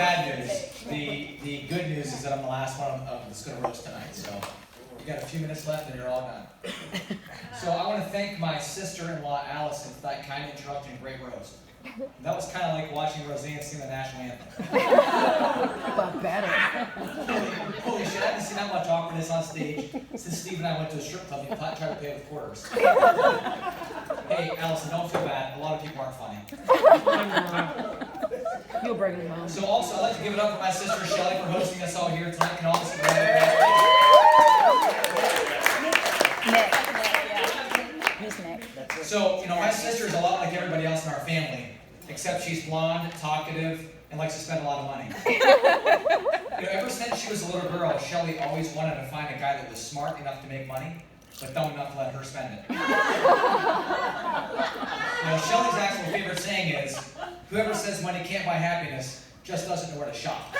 bad news. The good news is that I'm the last one that's going to roast tonight. So you got a few minutes left and you're all done. So I want to thank my sister-in-law Allison for that kind introduction and great roast. That was kind of like watching Roseanne sing the national anthem. But better. Holy shit, I haven't seen that much awkwardness on stage since Steve and I went to a strip club and tried to pay with quarters. Hey, Allison, don't feel bad. A lot of people aren't funny. You'll bring him home. So also, I'd like to give it up for my sister Shelly for hosting us all here tonight. Can all see He's Nick. So, my sister is a lot like everybody else in our family, except she's blonde, talkative, and likes to spend a lot of money. Ever since she was a little girl, Shelly always wanted to find a guy that was smart enough to make money, but dumb enough to let her spend it. Shelly's actual favorite saying is, whoever says money can't buy happiness just doesn't know where to shop.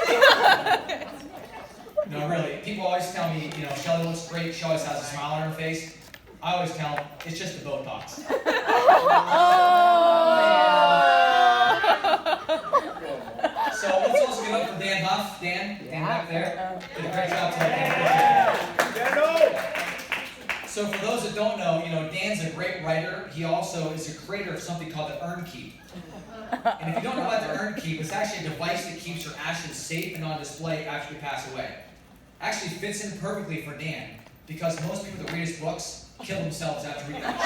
No, really, people always tell me, Shelly looks great, she always has a smile on her face. I always tell them, it's just the Botox. So let's also give it up for Dan Huff. Dan back there. Did a great job today. So for those that don't know, Dan's a great writer. He also is a creator of something called the Urn Keep. And if you don't know about the Urn Keep, it's actually a device that keeps your ashes safe and on display after you pass away. Actually fits in perfectly for Dan, because most people that read his books kill themselves after reading it.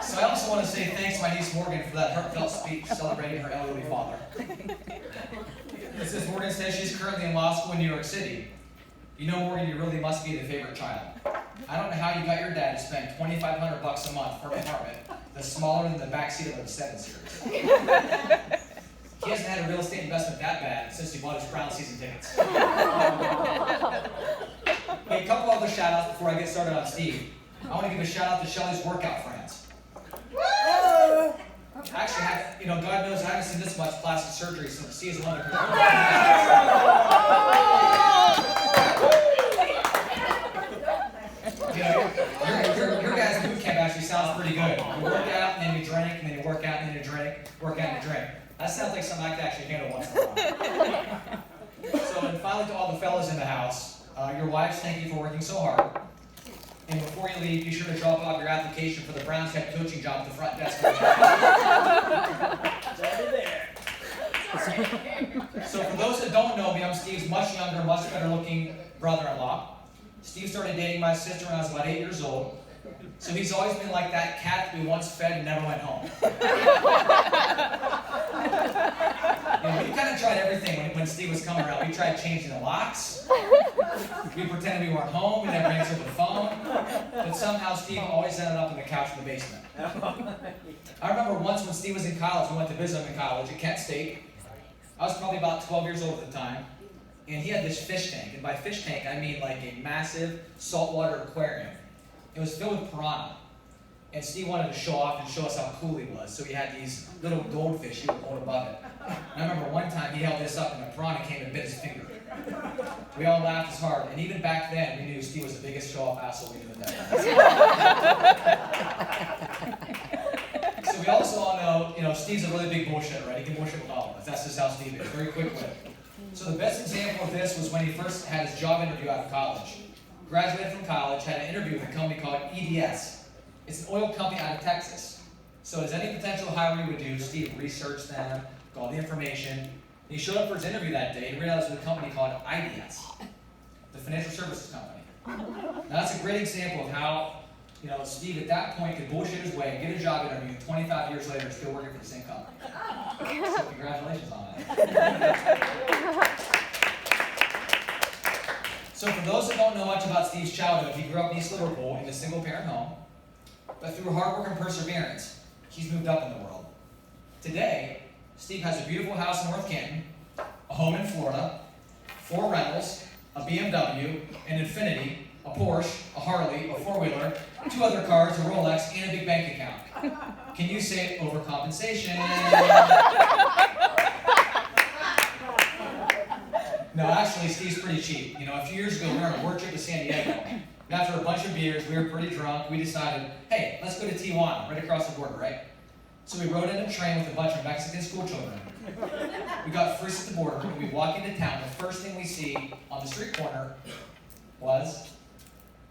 So I also want to say thanks to my niece Morgan for that heartfelt speech celebrating her elderly father. Mrs. Morgan says she's currently in law school in New York City. Morgan, you really must be the favorite child. I don't know how you got your dad to spend $2,500 a month for an apartment that's smaller than the backseat of a 7 Series. He hasn't had a real estate investment that bad since he bought his Brown season tickets. Hey, a couple other shout outs before I get started on Steve. I want to give a shout out to Shelly's workout friends. Actually, God knows I haven't seen this much plastic surgery since season 1 of Your guys' boot camp actually sounds pretty good. You work out, and then you drink, and then you work out, and then you drink, work out, and you drink. That sounds like something I could actually handle once in a while. So, and finally to all the fellas in the house, your wives, thank you for working so hard. And before you leave, be sure to drop off your application for the Browns head coaching job at the front desk. So for those that don't know me, I'm Steve's much younger, much better looking brother-in-law. Steve started dating my sister when I was about 8 years old. So he's always been like that cat that we once fed and never went home. We kind of tried everything when Steve was coming around. We tried changing the locks. We pretended we weren't home. We never answered the phone. But somehow Steve always ended up on the couch in the basement. I remember once when Steve was in college, we went to visit him in college at Kent State. I was probably about 12 years old at the time. And he had this fish tank. And by fish tank, I mean like a massive saltwater aquarium. It was filled with piranha. And Steve wanted to show off and show us how cool he was. So he had these little goldfish he would hold above it. And I remember one time he held this up and the piranha came and bit his finger. We all laughed as hard. And even back then, we knew Steve was the biggest show-off asshole we knew in that. So we also all know, Steve's a really big bullshitter, right? He can bullshit with all of us. That's just how Steve is. Very quick-witted. So the best example of this was when he first had his job interview out of college. Graduated from college, had an interview with a company called EDS. It's an oil company out of Texas. So as any potential hire would do, Steve researched them, got all the information. And he showed up for his interview that day and realized it was a company called IDS, the financial services company. Now that's a great example of how Steve at that point could bullshit his way, get a job interview, 25 years later still working for the same company. So congratulations on that. So for those that don't know much about Steve's childhood, he grew up in East Liverpool in a single-parent home. But through hard work and perseverance, he's moved up in the world. Today, Steve has a beautiful house in North Canton, a home in Florida, 4 rentals, a BMW, an Infiniti, a Porsche, a Harley, a 4-wheeler, 2 other cars, a Rolex, and a big bank account. Can you say overcompensation? No, actually, Steve's pretty cheap. You know, a few years ago, we were on a work trip to San Diego. And after a bunch of beers, we were pretty drunk. We decided, hey, let's go to Tijuana, right across the border, right? So we rode in a train with a bunch of Mexican school children. We got first at the border, and we walk into town. The first thing we see on the street corner was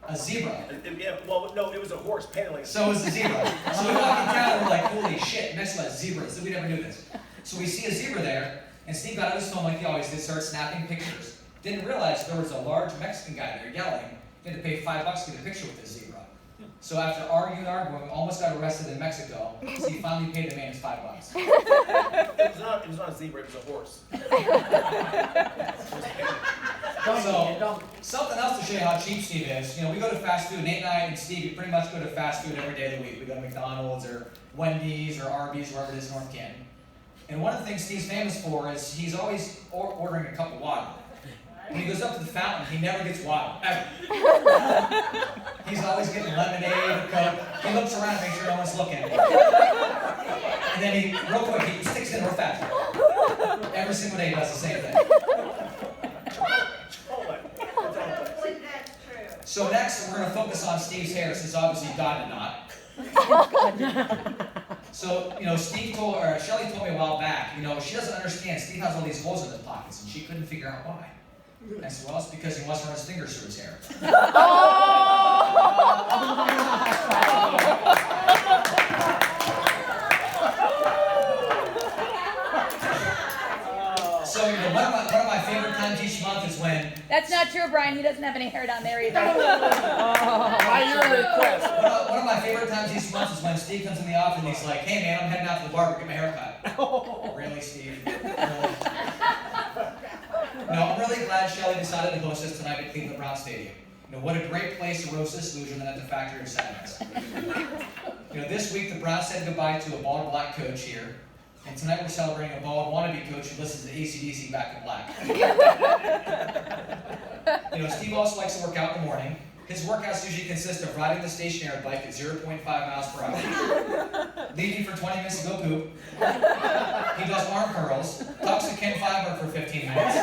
a zebra. Yeah, well, no, it was a horse paneling. So it was a zebra. So we walk in town, and we're like, holy shit, Mexico has zebras. We never knew this. So we see a zebra there, and Steve got out his phone like he always did, started snapping pictures. Didn't realize there was a large Mexican guy there yelling. He had to pay $5 to get a picture with this zebra. So after arguing, we almost got arrested in Mexico. So he finally paid the man his $5. It was not a zebra, it was a horse. So, something else to show you how cheap Steve is. You know, we go to fast food. Nate and I and Steve, we pretty much go to fast food every day of the week. We go to McDonald's or Wendy's or Arby's, wherever it is in North Canton. And one of the things Steve's famous for is he's always ordering a cup of water. When he goes up to the fountain, he never gets water, ever. He's always getting lemonade or Coke. He looks around to make sure no one's looking. And then he, real quick, he sticks in real fast. Every single day he does the same thing. So next, we're going to focus on Steve's hair, since obviously God did not. So, you know, Shelly told me a while back, you know, she doesn't understand. Steve has all these holes in his pockets, and she couldn't figure out why. I said, well, it's because he wants to run his fingers through his hair. So, you know, one of my favorite times each month is when... That's not true, Brian. He doesn't have any hair down there either. By your request. One of my favorite times each month is when Steve comes in the office and he's like, hey man, I'm heading out to the barber to get my hair cut. Really, Steve? Really? No, I'm really glad Shelly decided to host us tonight at Cleveland Brown Stadium. You know, what a great place to roast this loser than at the Factory of Sadness. You know, this week the Browns said goodbye to a bald black coach here. And tonight we're celebrating a bald wannabe coach who listens to AC/DC Back in Black. You know, Steve also likes to work out in the morning. His workouts usually consist of riding the stationary bike at 0.5 miles per hour, leaving for 20 minutes to go poop. He does arm curls, talks to Ken Feinberg for 15 minutes,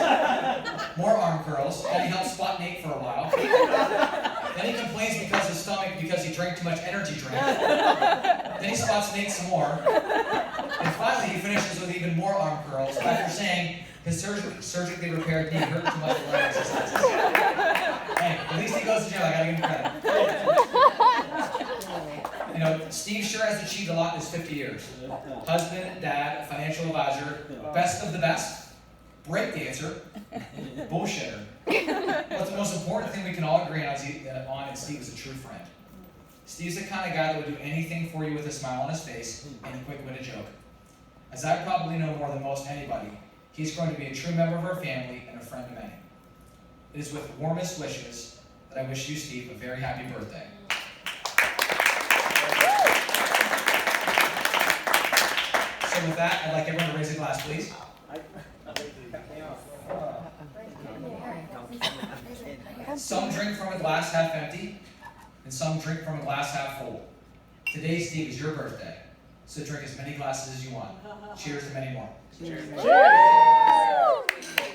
more arm curls, then he helps spot Nate for a while. Then he complains because he drank too much energy drink. Then he spots Nate some more. And finally he finishes with even more arm curls after saying his surgically repaired knee hurt too much for leg exercises. Hey, at least he goes to jail, I gotta give him credit. You know, Steve sure has achieved a lot in his 50 years. Husband, dad, financial advisor, best of the best, breakdancer, bullshitter. But the most important thing we can all agree on is Steve is a true friend. Steve's the kind of guy that would do anything for you with a smile on his face and a quick-witted joke. As I probably know more than most anybody, he's going to be a true member of our family and a friend to many. It is with warmest wishes that I wish you, Steve, a very happy birthday. So with that, I'd like everyone to raise a glass, please. Some drink from a glass half empty, and some drink from a glass half full. Today, Steve, is your birthday, so drink as many glasses as you want. Cheers to many more. Cheers. Cheers.